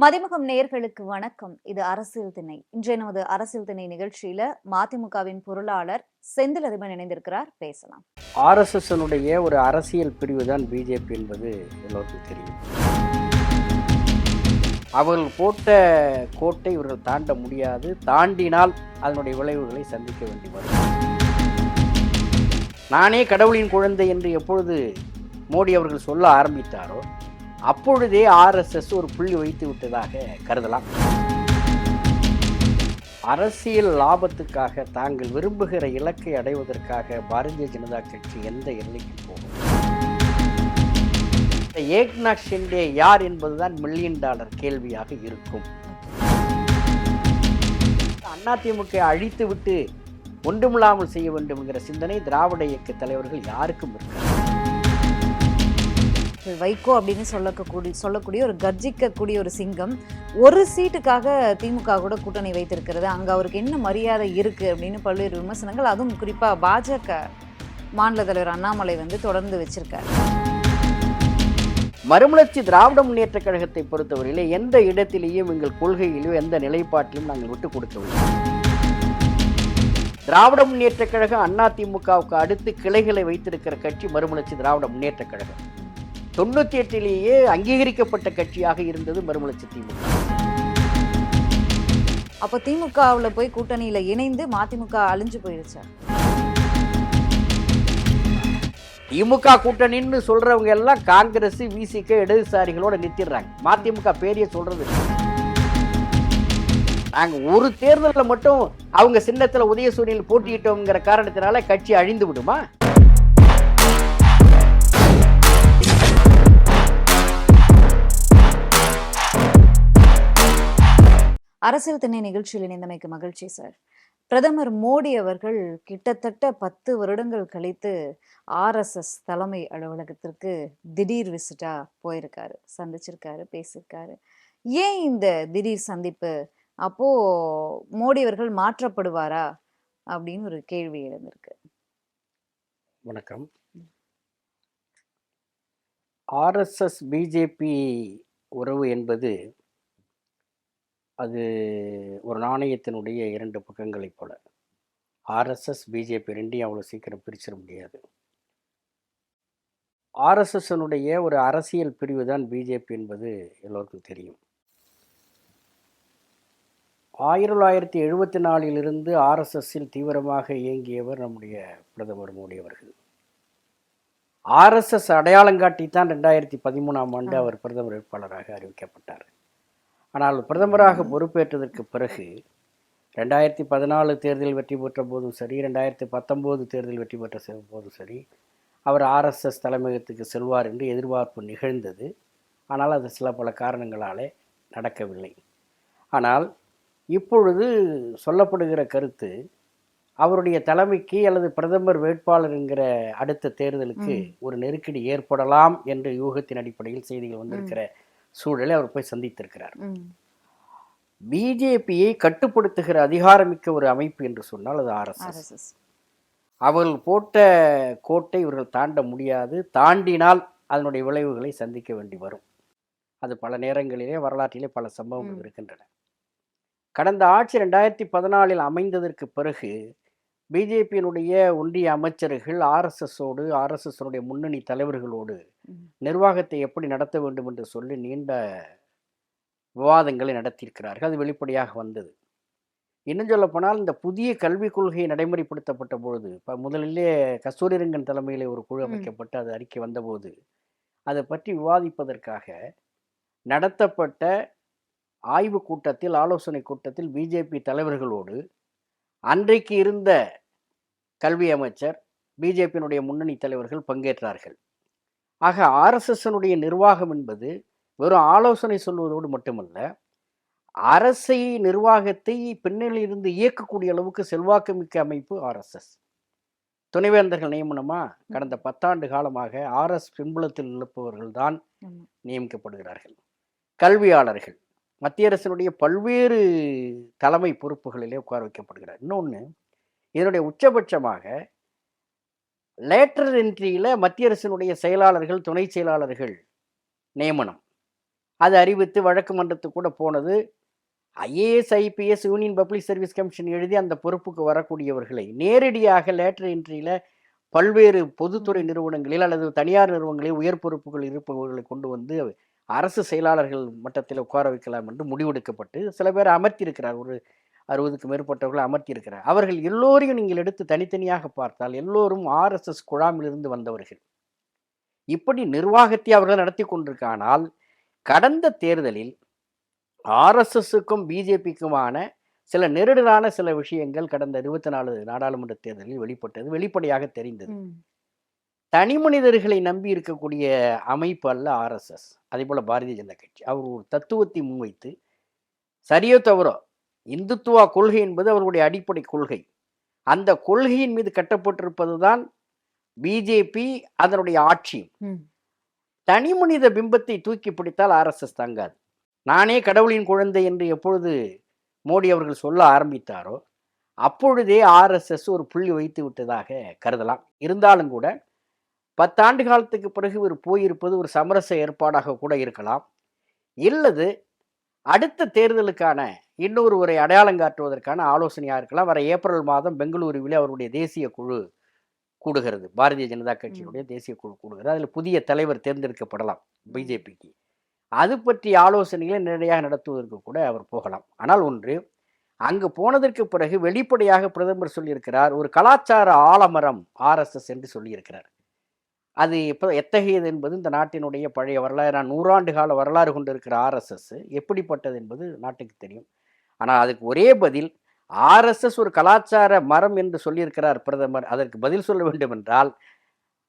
மதிமுகம் நேயர்களுக்கு வணக்கம். இது அரசியல் திணை. இன்றைய நமது அரசியல் திணை நிகழ்ச்சியில மதிமுகவின் பொருளாளர் செந்தில் அதிபன் இணைந்திருக்கிறார். பேசலாம். ஆர்எஸ்எஸ்னுடைய ஒரு அரசியல் பிரிவு தான் பிஜேபி என்பது எல்லோருக்கும் தெரியும். அவர்கள் போட்ட கோட்டை இவர்கள் தாண்ட முடியாது. தாண்டினால் அதனுடைய விளைவுகளை சந்திக்க வேண்டி வரும். நானே கடவுளின் குழந்தை என்று எப்பொழுது மோடி அவர்கள் சொல்ல ஆரம்பித்தாரோ அப்பொழுதே ஆர்எஸ்எஸ் ஒரு புள்ளி வைத்து விட்டதாக கருதலாம். அரசியல் லாபத்துக்காக தாங்கள் விரும்புகிற இலக்கை அடைவதற்காக பாரதிய ஜனதா கட்சி எந்த எல்லைக்கு போகும்? ஏக்நாத் ஷிண்டே யார் என்பதுதான் $1 மில்லியன் கேள்வியாக இருக்கும். அதிமுக அழித்து விட்டு ஒன்றுமில்லாமல் செய்ய வேண்டும் என்கிற சிந்தனை திராவிட இயக்க தலைவர்கள் யாருக்கும் இருக்காது. வைகோ அப்படின்னு சொல்லக்கூடிய ஒரு கர்ஜிக்கக்கூடிய ஒரு சிங்கம் ஒரு சீட்டுக்காக திமுக கூட கூட்டணி வைத்திருக்கிறது. அங்க அவருக்கு என்ன மரியாதை இருக்கு அப்படின்னு பல்வேறு விமர்சனங்கள், அதுவும் குறிப்பா பாஜக மாநில தலைவர் அண்ணாமலை தொடர்ந்து வச்சிருக்காரு. மறுமலர்ச்சி திராவிட முன்னேற்ற கழகத்தை பொறுத்தவரையிலே எந்த இடத்திலேயும் எங்கள் கொள்கையிலோ எந்த நிலைப்பாட்டிலும் நாங்கள் விட்டுக் கொடுக்கவில்லை. திராவிட முன்னேற்ற கழகம் அதிமுகவுக்கு அடுத்து கிளைகளை வைத்திருக்கிற கட்சி மறுமலர்ச்சி திராவிட முன்னேற்ற கழகம். 98 அங்கீகரிக்கப்பட்ட கட்சியாக இருந்தது மறுமலர்ச்சி திமுக. அப்ப திமுகவுல போய் கூட்டணியில இணைந்து மதிமுக அழிஞ்சு போயிடுச்சு. திமுக கூட்டணின்னு சொல்றவங்க எல்லாம் காங்கிரஸ், விசிக, இடதுசாரிகளோட நிறுத்திடுறாங்க. மதிமுக பேரிய சொல்றது. நாங்க ஒரு தேர்தலில் மட்டும் அவங்க சின்னத்துல உதயசூரியனில் போட்டியிட்டோம்ங்கிற காரணத்தினால கட்சி அழிந்து விடுமா? அரசியல் திணை நிகழ்ச்சியில் இணைந்தமைக்கு மகிழ்ச்சி சார். பிரதமர் மோடி அவர்கள் கிட்டத்தட்ட 10 வருடங்கள் கழித்து ஆர்எஸ்எஸ் தலைமை அலுவலகத்திற்கு திடீர் விசிட்டா போயிருக்காரு, சந்திச்சிருக்காரு, பேசியிருக்காரு. ஏன் இந்த திடீர் சந்திப்பு? அப்போ மோடி அவர்கள் மாற்றப்படுவாரா அப்படின்னு ஒரு கேள்வி எழுந்திருக்கு. வணக்கம். ஆர்எஸ்எஸ் பிஜேபி உறவு என்பது அது ஒரு நாணயத்தினுடைய 2 பக்கங்களைப் போல. ஆர்எஸ்எஸ் பிஜேபி ரெண்டையும் அவ்வளோ சீக்கிரம் பிரிச்சிட முடியாது. ஆர்எஸ்எஸ்னுடைய ஒரு அரசியல் பிரிவு தான் பிஜேபி என்பது எல்லோருக்கும் தெரியும். 1974 ஆர்எஸ்எஸ்ஸில் தீவிரமாக இயங்கியவர் நம்முடைய பிரதமர் மோடி அவர்கள். ஆர்எஸ்எஸ் அடையாளங்காட்டித்தான் 2013 அவர் பிரதமர் வேட்பாளராக அறிவிக்கப்பட்டார். ஆனால் பிரதமராக பொறுப்பேற்றதற்கு பிறகு 2014 தேர்தலில் வெற்றி பெற்ற போதும் சரி, 2019 தேர்தலில் வெற்றி பெற்ற போதும் சரி, அவர் ஆர்எஸ்எஸ் தலைமையகத்துக்கு செல்வார் என்று எதிர்பார்ப்பு நிகழ்ந்தது. ஆனால் அது சில பல காரணங்களாலே நடக்கவில்லை. ஆனால் இப்பொழுது சொல்லப்படுகிற கருத்து, அவருடைய தலைமைக்கு அல்லது பிரதமர் வேட்பாளர் என்கிற அடுத்த தேர்தலுக்கு ஒரு நெருக்கடி ஏற்படலாம் என்ற யூகத்தின் அடிப்படையில் செய்திகள் வந்திருக்கிற சூழலை அவர் போய் சந்தித்திருக்கிறார். பிஜேபியை கட்டுப்படுத்துகிற அதிகாரமிக்க ஒரு அமைப்பு என்று சொன்னால் அது ஆர்எஸ்எஸ். அவர்கள் போட்ட கோட்டை இவர்கள் தாண்ட முடியாது. தாண்டினால் அதனுடைய விளைவுகளை சந்திக்க வேண்டி வரும். அது பல நேரங்களிலே வரலாற்றிலே பல சம்பவங்கள் இருக்கின்றன. கடந்த ஆட்சி 2014 அமைந்ததற்கு பிறகு பிஜேபியினுடைய ஒன்றிய அமைச்சர்கள் ஆர்எஸ்எஸோடு, ஆர்எஸ்எஸ்னுடைய முன்னணி தலைவர்களோடு நிர்வாகத்தை எப்படி நடத்த வேண்டும் என்று சொல்லி நீண்ட விவாதங்களை நடத்தியிருக்கிறார்கள். அது வெளிப்படையாக வந்தது. இன்னும் சொல்லப்போனால் இந்த புதிய கல்விக் கொள்கை நடைமுறைப்படுத்தப்பட்ட பொழுது, இப்போ முதலிலே கஸ்தூரிரங்கன் தலைமையில் ஒரு குழு அமைக்கப்பட்டு அது அறிக்கை வந்தபோது அதை பற்றி விவாதிப்பதற்காக நடத்தப்பட்ட ஆய்வு கூட்டத்தில், ஆலோசனை கூட்டத்தில் பிஜேபி தலைவர்களோடு அன்றைக்கு இருந்த கல்வி அமைச்சர், பிஜேபியினுடைய முன்னணி தலைவர்கள் பங்கேற்றார்கள். ஆக ஆர்எஸ்எஸ்னுடைய நிர்வாகம் என்பது வெறும் ஆலோசனை சொல்வதோடு மட்டுமல்ல, அரசை நிர்வாகத்தை பின்னணியிலிருந்து இயக்கக்கூடிய அளவுக்கு செல்வாக்குமிக்க அமைப்பு ஆர்எஸ்எஸ். துணைவேந்தர்கள் நியமனமா கடந்த 10 ஆண்டு காலமாக ஆர்எஸ் பின்புலத்தில் இருப்பவர்கள் தான் நியமிக்கப்படுகிறார்கள். கல்வியாளர்கள் மத்திய அரசினுடைய பல்வேறு தலைமை பொறுப்புகளிலே உட்கார வைக்கப்படுகிறார். இன்னொன்று, இதனுடைய உச்சபட்சமாக லேட்டரல் என்ட்ரியில் மத்திய அரசினுடைய செயலாளர்கள், துணை செயலாளர்கள் நியமனம். அது அறிவித்து வழக்கு மன்றத்துக்கு கூட போனது. IAS, IPS, union public service commission எழுதி அந்த பொறுப்புக்கு வரக்கூடியவர்களை நேரடியாக லேட்டர் என்ட்ரியில பல்வேறு பொதுத்துறை ம். நிறுவனங்களில் அல்லது தனியார் நிறுவனங்களில் உயர் பொறுப்புகள் இருப்பவர்களை கொண்டு வந்து அரசு செயலாளர்கள் மட்டத்தில் உட்கார வைக்கலாம் என்று முடிவெடுக்கப்பட்டு சில பேர் அமர்த்தியிருக்கிறார். ஒரு 60க்கு மேற்பட்டவர்களை அமர்த்தியிருக்கிறார். அவர்கள் எல்லோரையும் நீங்கள் எடுத்து தனித்தனியாக பார்த்தால் எல்லோரும் ஆர்எஸ்எஸ் குழாமிலிருந்து வந்தவர்கள். இப்படி நிர்வாகத்தை அவர்கள் நடத்தி கொண்டிருக்கானால் கடந்த தேர்தலில் ஆர்எஸ்எஸ்ஸுக்கும் பிஜேபிக்குமான சில நெருடலான சில விஷயங்கள் கடந்த 24 நாடாளுமன்ற தேர்தலில் வெளிப்பட்டது, வெளிப்படையாக தெரிந்தது. ம். தனி மனிதர்களை நம்பி இருக்கக்கூடிய அமைப்பு அல்ல ஆர்எஸ்எஸ். அதே போல பாரதிய ஜனதா கட்சி அவர் ஒரு தத்துவத்தை முன்வைத்து சரியோ தவறோ இந்துத்துவா கொள்கை என்பது அவர்களுடைய அடிப்படை கொள்கை. அந்த கொள்கையின் மீது கட்டப்பட்டிருப்பதுதான் பிஜேபி, அதனுடைய ஆட்சி. ம். தனி மனித பிம்பத்தை தூக்கி பிடித்தால் ஆர்எஸ்எஸ் தாங்காது. நானே கடவுளின் குழந்தை என்று எப்பொழுது மோடி அவர்கள் சொல்ல ஆரம்பித்தாரோ அப்பொழுதே ஆர்எஸ்எஸ் ஒரு புள்ளி வைத்து விட்டதாக கருதலாம். இருந்தாலும் கூட 10 ஆண்டு காலத்துக்கு பிறகு இவர் போயிருப்பது ஒரு சமரச ஏற்பாடாக கூட இருக்கலாம். இல்லது அடுத்த தேர்தலுக்கான இன்னொருவரை அடையாளம் காட்டுவதற்கான ஆலோசனையாக இருக்கலாம். வர ஏப்ரல் மாதம் பெங்களூருவிலே அவருடைய தேசிய குழு கூடுகிறது. பாரதிய ஜனதா கட்சியினுடைய தேசிய குழு கூடுகிறது. அதில் புதிய தலைவர் தேர்ந்தெடுக்கப்படலாம் பிஜேபிக்கு. அது பற்றிய ஆலோசனைகளை நேரடியாக நடத்துவதற்கு கூட அவர் போகலாம். ஆனால் ஒன்று, அங்கு போனதற்கு பிறகு வெளிப்படையாக பிரதமர் சொல்லியிருக்கிறார், ஒரு கலாச்சார ஆலமரம் ஆர்எஸ்எஸ் என்று சொல்லியிருக்கிறார். அது இப்போ எத்தகையது என்பது இந்த நாட்டினுடைய பழைய வரலாறு, 100 ஆண்டு கால வரலாறு கொண்டிருக்கிற ஆர்எஸ்எஸ் எப்படிப்பட்டது என்பது நாட்டுக்கு தெரியும். ஆனால் அதுக்கு ஒரே பதில், ஆர்எஸ்எஸ் ஒரு கலாச்சார மரம் என்று சொல்லியிருக்கிறார் பிரதமர். அதற்கு பதில் சொல்ல வேண்டும் என்றால்,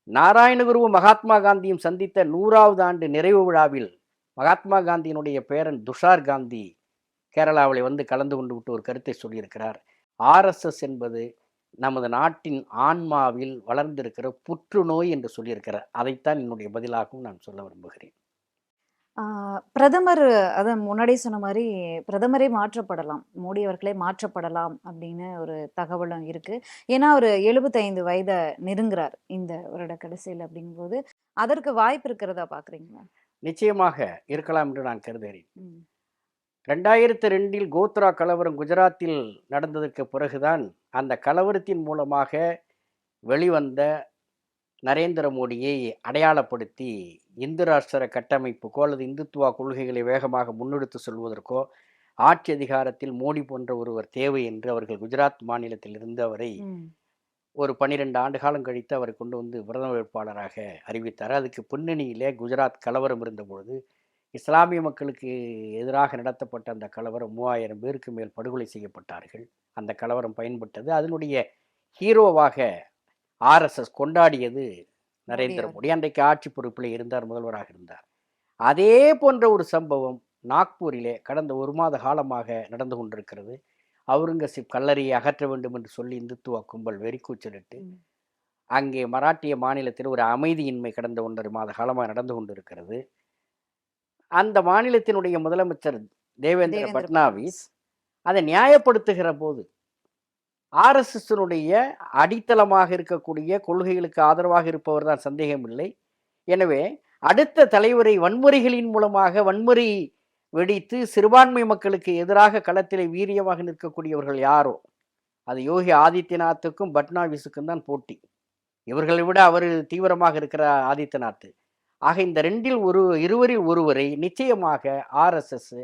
நாராயணகுருவும் மகாத்மா காந்தியும் சந்தித்த 100வது ஆண்டு நிறைவு விழாவில் மகாத்மா காந்தியினுடைய பேரன் துஷார் காந்தி கேரளாவில் வந்து கலந்து கொண்டு விட்டு ஒரு கருத்தை சொல்லியிருக்கிறார். ஆர்எஸ்எஸ் என்பது நமது நாட்டின் ஆன்மாவில் வளர்ந்திருக்கிற புற்றுநோய் என்று சொல்லியிருக்கிறார். அதைத்தான் என்னுடைய பதிலாகவும் நான் சொல்ல விரும்புகிறேன். பிரதமர் அதான் முன்னாடியே சொன்ன மாரி, பிரதமரே மாற்றப்படலாம். மோடி அவர்களே மாற்றப்படலாம் அப்படின்னு ஒரு தகவலும் இருக்கு. ஏன்னா, அவரு 75 வயத நெருங்குறார் இந்த வருட கடைசியில அப்படிங்கும்போது, அதற்கு வாய்ப்பு இருக்கிறதா பார்க்குறீங்களா? நிச்சயமாக இருக்கலாம் என்று நான் கருதுகிறேன். ம். 2002இல் கோத்ரா கலவரம் குஜராத்தில் நடந்ததற்கு பிறகுதான் அந்த கலவரத்தின் மூலமாக வெளிவந்த நரேந்திர மோடியை அடையாளப்படுத்தி இந்து ராஷ்டிர கட்டமைப்புக்கோ அல்லது இந்துத்துவா கொள்கைகளை வேகமாக முன்னெடுத்து செல்வதற்கோ ஆட்சி அதிகாரத்தில் மோடி போன்ற ஒருவர் தேவை என்று அவர்கள் குஜராத் மாநிலத்தில் இருந்து அவரை ம். ஒரு 12 ஆண்டு காலம் கழித்து அவரை கொண்டு வந்து பிரதம வேட்பாளராக அறிவித்தார். அதுக்கு பின்னணியிலே குஜராத் கலவரம் இருந்தபொழுது இஸ்லாமிய மக்களுக்கு எதிராக நடத்தப்பட்ட அந்த கலவரம் 3000 பேருக்கு மேல் படுகொலை செய்யப்பட்டார்கள். அந்த கலவரம் பயன்பட்டது. அதனுடைய ஹீரோவாக ஆர்எஸ்எஸ் கொண்டாடியது மோடி நரேந்திர அவர். மோடி. அன்றைக்கு ஆட்சி பொறுப்பில் இருந்தார், முதல்வராக இருந்தார். அதே போன்ற ஒரு சம்பவம் நாக்பூரிலே கடந்த 1 மாத காலமாக நடந்து கொண்டிருக்கிறது. அவுரங்கசீப் கல்லறையை அகற்ற வேண்டும் என்று சொல்லி இந்துத்துவா கும்பல் வெறிக்கூச்சலிட்டு ம். அங்கே மராட்டிய மாநிலத்தில் ஒரு அமைதியின்மை கடந்த 1.5 மாத காலமாக நடந்து கொண்டிருக்கிறது. அந்த மாநிலத்தினுடைய முதலமைச்சர் தேவேந்திர தேவேந்திர பட்னாவிஸ் பட்னாவிஸ். அதை நியாயப்படுத்துகிற போது ஆர்எஸ்எஸ்னுடைய அடித்தளமாக இருக்கக்கூடிய கொள்கைகளுக்கு ஆதரவாக இருப்பவர் தான், சந்தேகமில்லை. எனவே அடுத்த தலைவரை வன்முறைகளின் மூலமாக வன்முறை வெடித்து சிறுபான்மை மக்களுக்கு எதிராக களத்திலே வீரியமாக நிற்கக்கூடியவர்கள் யாரோ அது யோகி ஆதித்யநாத்துக்கும் பட்னாவிஸுக்கும் தான் போட்டி. இவர்களை விட அவர் தீவிரமாக இருக்கிற ஆதித்யநாத். ஆக இந்த இருவரில் ஒருவரை நிச்சயமாக ஆர்எஸ்எஸ்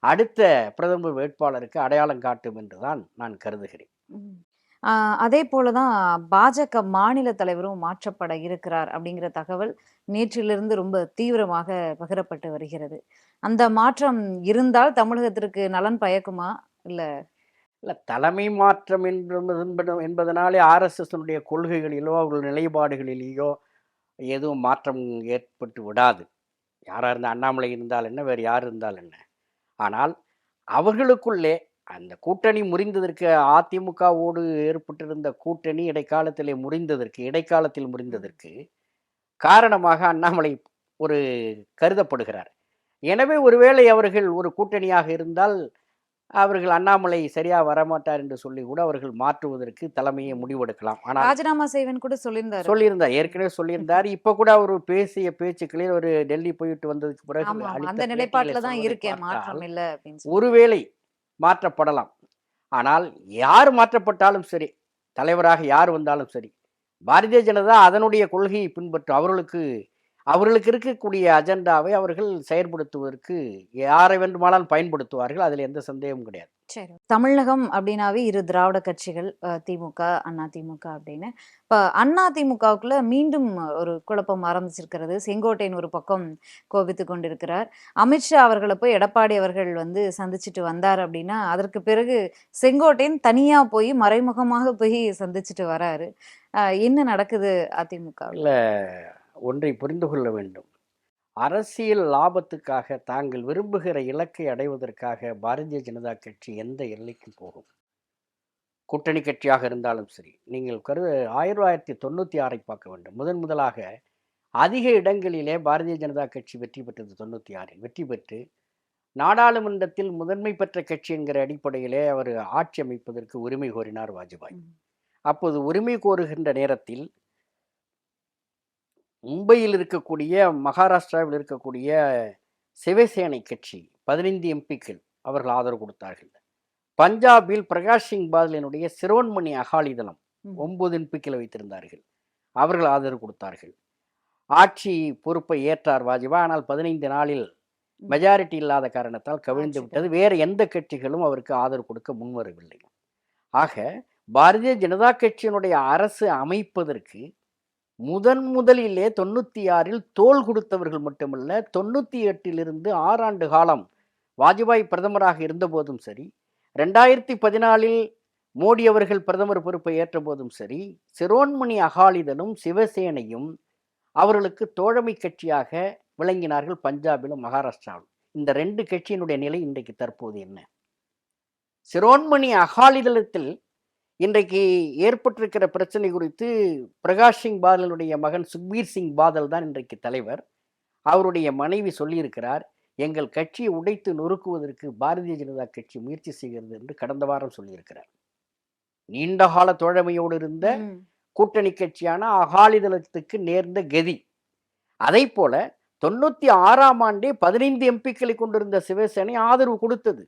அடுத்த பிரதமர் வேட்பாளருக்கு அடையாளம் காட்டும் என்றுதான் நான் கருதுகிறேன். ம். அதே போல தான் பாஜக மாநில தலைவரும் மாற்றப்பட இருக்கிறார் அப்படிங்கிற தகவல் நேற்றிலிருந்து ரொம்ப தீவிரமாக பகிரப்பட்டு வருகிறது. அந்த மாற்றம் இருந்தால் தமிழகத்திற்கு நலன் பயக்குமா? இல்ல இல்லை, தலைமை மாற்றம் என்பதனாலே ஆர்எஸ்எஸ்னுடைய கொள்கைகளிலோ அவர்கள் நிலைப்பாடுகளிலேயோ எதுவும் மாற்றம் ஏற்பட்டு விடாது. யாராக இருந்தால், அண்ணாமலை இருந்தால் என்ன, வேறு யார் இருந்தால் என்ன. ஆனால் அவர்களுக்குள்ளே அந்த கூட்டணி முறிந்ததற்கு, அதிமுகவோடு ஏற்பட்டிருந்த கூட்டணி இடைக்காலத்தில் முறிந்ததற்கு காரணமாக அண்ணாமலை ஒரு கருதப்படுகிறார். எனவே ஒருவேளை அவர்கள் ஒரு கூட்டணியாக இருந்தால் அவர்கள் அண்ணாமலை சரியா வரமாட்டார் என்று சொல்லி கூட அவர்கள் மாற்றுவதற்கு தலைமையை முடிவெடுக்கலாம். ஆனால் ராஜினாமா செய்வேன்னு கூட சொல்லியிருந்தாரு. சொல்லியிருந்தார், ஏற்கனவே சொல்லியிருந்தார். இப்ப கூட அவர் பேசிய பேச்சுக்களில் ஒரு டெல்லி போயிட்டு வந்ததுக்கு பிறகு ஆமா, அளித்த அந்த பேட்டிகளை நிலைப்பாட்டுல தான் சொல்வதை இருக்கேன், பார்த்தால் மாற்றம் இல்ல அப்படின்னு சொல்லி. ஒருவேளை மாற்றப்படலாம். ஆனால் யார் மாற்றப்பட்டாலும் சரி, தலைவராக யார் வந்தாலும் சரி, பாரதிய ஜனதா அதனுடைய கொள்கையை பின்பற்றும். அவர்களுக்கு இருக்கக்கூடிய அஜெண்டாவை அவர்கள் செயற்படுத்துவதற்கு யாரை வேண்டுமானாலும் பயன்படுத்துவார்கள். அதில் எந்த சந்தேகமும் கிடையாது. சரி. தமிழகம் அப்படின்னாவே இரு திராவிட கட்சிகள், திமுக, அண்ணா திமுக அப்படின்னு. இப்ப அண்ணா திமுகவுக்குள்ள மீண்டும் ஒரு குழப்பம் ஆரம்பிச்சிருக்கிறது. செங்கோட்டையன் ஒரு பக்கம் கோபித்துக் கொண்டிருக்கிறார். அமித்ஷா அவர்களை போய் எடப்பாடி அவர்கள் வந்து சந்திச்சுட்டு வந்தார் அப்படின்னா, அதற்கு பிறகு செங்கோட்டையன் தனியா போய் மறைமுகமாக போய் சந்திச்சுட்டு வராரு. என்ன நடக்குது அதிமுக? இல்ல, ஒன்றை புரிந்து கொள்ள வேண்டும். அரசியல் லாபத்துக்காக தாங்கள் விரும்புகிற இலக்கை அடைவதற்காக பாரதிய ஜனதா கட்சி எந்த எல்லைக்கும் போகும். கூட்டணி கட்சியாக இருந்தாலும் சரி. நீங்கள் 1996 பார்க்க வேண்டும். முதலாக அதிக இடங்களிலே பாரதிய ஜனதா கட்சி வெற்றி பெற்றது 96. வெற்றி பெற்று நாடாளுமன்றத்தில் முதன்மை பெற்ற கட்சி என்கிற அடிப்படையிலே அவர் ஆட்சி அமைப்பதற்கு உரிமை கோரினார் வாஜ்பாய். அப்போது உரிமை கோருகின்ற நேரத்தில் மும்பையில் இருக்கக்கூடிய, மகாராஷ்டிராவில் இருக்கக்கூடிய சிவசேனை கட்சி 15 எம்பிக்கள் அவர்கள் ஆதரவு கொடுத்தார்கள். பஞ்சாபில் பிரகாஷ் சிங் பாதலினுடைய சிரோன்மணி அகாலிதளம் 9 எம்பிக்களை வைத்திருந்தார்கள். அவர்கள் ஆதரவு கொடுத்தார்கள். ஆட்சி பொறுப்பை ஏற்றார் வாஜ்பாய். ஆனால் 15 நாளில் மெஜாரிட்டி இல்லாத காரணத்தால் கவிழ்ந்து விட்டது. வேறு எந்த கட்சிகளும் அவருக்கு ஆதரவு கொடுக்க முன்வரவில்லை. ஆக பாரதிய ஜனதா கட்சியினுடைய அரசு அமைப்பதற்கு முதலிலே 96 தோள் கொடுத்தவர்கள் மட்டுமல்ல, 98 6 ஆண்டு காலம் வாஜ்பாய் பிரதமராக இருந்த போதும் சரி, 2014 மோடி அவர்கள் பிரதமர் பொறுப்பை ஏற்ற போதும் சரி, சிரோன்மணி அகாலிதளும் சிவசேனையும் அவர்களுக்கு தோழமை கட்சியாக விளங்கினார்கள் பஞ்சாபிலும் மகாராஷ்டிராவிலும். இந்த 2 கட்சியினுடைய நிலை இன்றைக்கு தற்போது என்ன? சிரோன்மணி அகாலிதளத்தில் இன்றைக்கு ஏற்பட்டிருக்கிற பிரச்சனை குறித்து பிரகாஷ் சிங் பாதலுடைய மகன் சுக்பீர் சிங் பாதல் தான் இன்றைக்கு தலைவர். அவருடைய மனைவி சொல்லியிருக்கிறார், எங்கள் கட்சியை உடைத்து நொறுக்குவதற்கு பாரதிய ஜனதா கட்சி முயற்சி செய்கிறது என்று கடந்த வாரம் சொல்லியிருக்கிறார். நீண்டகால தோழமையோடு இருந்த கூட்டணி கட்சியான அகாலிதளத்துக்கு நேர்ந்த கதி. அதை போல 96ஆம் ஆண்டே 15 எம்பிக்களை கொண்டிருந்த சிவசேனை ஆதரவு கொடுத்தது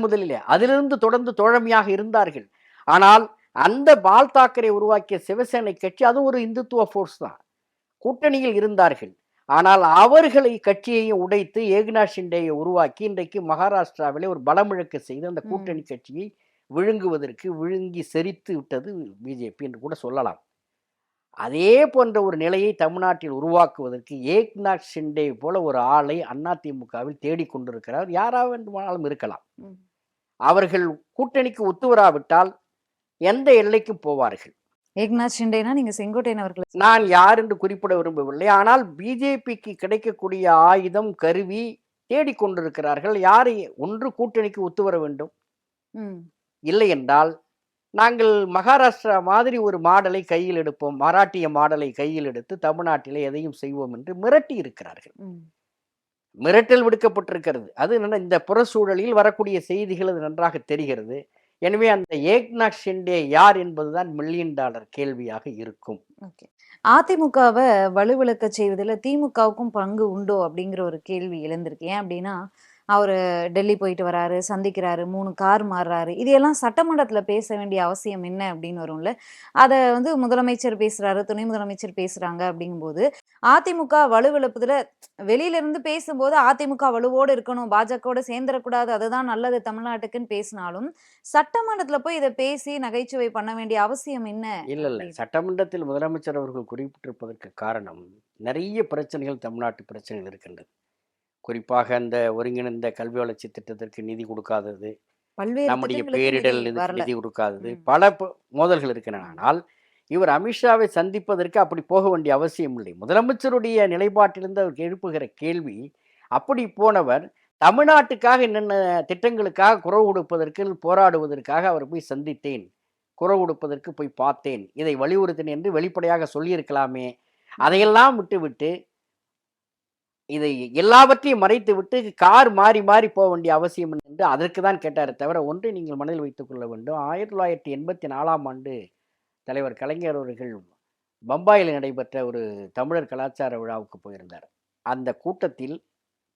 முதலிலே. அதிலிருந்து தொடர்ந்து தோழமையாக இருந்தார்கள். ஆனால் அந்த பால் தாக்கரே உருவாக்கிய சிவசேனை கட்சி அது ஒரு இந்துத்துவ ஃபோர்ஸ் தான். கூட்டணியில் இருந்தார்கள். ஆனால் அவர்களை கட்சியையும் உடைத்து ஏக்நாத் ஷிண்டேயை உருவாக்கி இன்றைக்கு மகாராஷ்டிராவிலே ஒரு பலமிழக்க செய்து அந்த கூட்டணி கட்சியை விழுங்கி செரித்து விட்டது பிஜேபி என்று கூட சொல்லலாம். அதே போன்ற ஒரு நிலையை தமிழ்நாட்டில் உருவாக்குவதற்கு ஏக்நாத் ஷிண்டே போல ஒரு ஆளை அதிமுகவில் தேடிக்கொண்டிருக்கிறார். யாராவது வேண்டுமானாலும் இருக்கலாம். அவர்கள் கூட்டணிக்கு ஒத்துவராவிட்டால் எந்த எல்லைக்கும் போவார்கள். ஏக்நாத் ஷிண்டேனா நீங்க செங்கோட்டையன் அவர்கள்? நான் யார் என்று குறிப்பிட விரும்பவில்லை. ஆனால் பிஜேபிக்கு கிடைக்கக்கூடிய ஆயுதம், கருவி தேடிக்கொண்டிருக்கிறார்கள். யாரை ஒன்று கூட்டணிக்கு ஒத்துவர வேண்டும். இல்லை என்றால் நாங்கள் மகாராஷ்டிரா மாதிரி ஒரு மாடலை கையில் எடுப்போம், மராட்டிய மாடலை கையில் எடுத்து தமிழ்நாட்டிலே எதையும் செய்வோம் என்று மிரட்டி இருக்கிறார்கள். மிரட்டல் விடுக்கப்பட்டிருக்கிறது. அது இந்த புற சூழலில் வரக்கூடிய செய்திகள் அது நன்றாக தெரிகிறது. எனவே அந்த ஏக்நாத் ஷிண்டே யார் என்பதுதான் $1,000,000 கேள்வியாக இருக்கும். அதிமுகவை வலுவிழக்க செய்வதில் திமுகவுக்கும் பங்கு உண்டோ அப்படிங்கிற ஒரு கேள்வி எழுந்திருக்கு. ஏன் அப்படின்னா, அவர் டெல்லி போயிட்டு வராரு, சந்திக்கிறாரு, 3 கார் மாறுறாரு. இதையெல்லாம் சட்டமன்றத்தில் பேச வேண்டிய அவசியம் என்ன அப்படின்னு வரும்ல. அதை வந்து முதலமைச்சர் பேசுறாரு, துணை முதலமைச்சர் பேசுறாங்க. அப்படிங்கும்போது அதிமுக வலுவிழப்புல வெளியில இருந்து பேசும்போது அதிமுக வலுவோடு இருக்கணும், பாஜகவோட சேர்ந்துடக்கூடாது, அதுதான் நல்லது தமிழ்நாட்டுக்குன்னு பேசினாலும் சட்டமன்றத்தில் போய் இதை பேசி நகைச்சுவை பண்ண வேண்டிய அவசியம் என்ன? இல்லை, சட்டமன்றத்தில் முதலமைச்சர் அவர்கள் குறிப்பிட்டிருப்பதற்கு காரணம் நிறைய பிரச்சனைகள், தமிழ்நாட்டு பிரச்சனைகள் இருக்கின்றது. குறிப்பாக அந்த ஒருங்கிணைந்த கல்வி வளர்ச்சி திட்டத்திற்கு நிதி கொடுக்காதது, நம்முடைய பேரிடல் நிதி கொடுக்காதது, பல மோதல்கள் இருக்கின்றன. ஆனால் இவர் அமித்ஷாவை சந்திப்பதற்கு அப்படி போக வேண்டிய அவசியம் இல்லை. முதலமைச்சருடைய நிலைப்பாட்டிலிருந்து அவருக்கு எழுப்புகிற கேள்வி, அப்படி போனவர் தமிழ்நாட்டுக்காக என்னென்ன திட்டங்களுக்காக குரல் கொடுப்பதற்கு போராடுவதற்காக அவர் போய் சந்தித்தேன், குரல் கொடுப்பதற்கு போய் பார்த்தேன், இதை வலியுறுத்தினேன் என்று வெளிப்படையாக சொல்லியிருக்கலாமே. அதையெல்லாம் விட்டுவிட்டு இதை எல்லாவற்றையும் மறைத்து விட்டு கார் மாறி மாறி போக வேண்டிய அவசியம் என்று அதற்கு தான் கேட்டாரே தவிர, ஒன்றை நீங்கள் மனதில் வைத்துக் கொள்ள வேண்டும். 1984ஆம் ஆண்டு தலைவர் கலைஞர் அவர்கள் பம்பாயில் நடைபெற்ற ஒரு தமிழர் கலாச்சார விழாவுக்கு போயிருந்தார். அந்த கூட்டத்தில்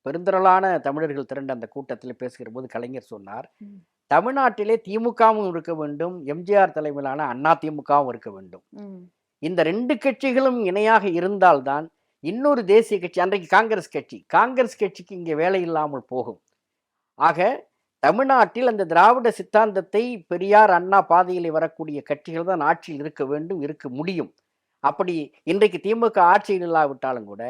பெருந்திரளான தமிழர்கள் திரண்ட அந்த கூட்டத்தில் பேசுகிற போது கலைஞர் சொன்னார், ம். தமிழ்நாட்டிலே திமுகவும் இருக்க வேண்டும், எம்ஜிஆர் தலைமையிலான அண்ணா திமுகவும் இருக்க வேண்டும். ம். இந்த 2 கட்சிகளும் இணையாக இருந்தால்தான் இன்னொரு தேசிய கட்சி, அன்றைக்கு காங்கிரஸ் கட்சிக்கு இங்கே வேலை இல்லாமல் போகும். ஆக தமிழ்நாட்டில் அந்த திராவிட சித்தாந்தத்தை பெரியார் அண்ணா பாதையிலே வரக்கூடிய கட்சிகள் தான் ஆட்சியில் இருக்க வேண்டும், இருக்க முடியும். அப்படி இன்றைக்கு திமுக ஆட்சியில் இல்லாவிட்டாலும் கூட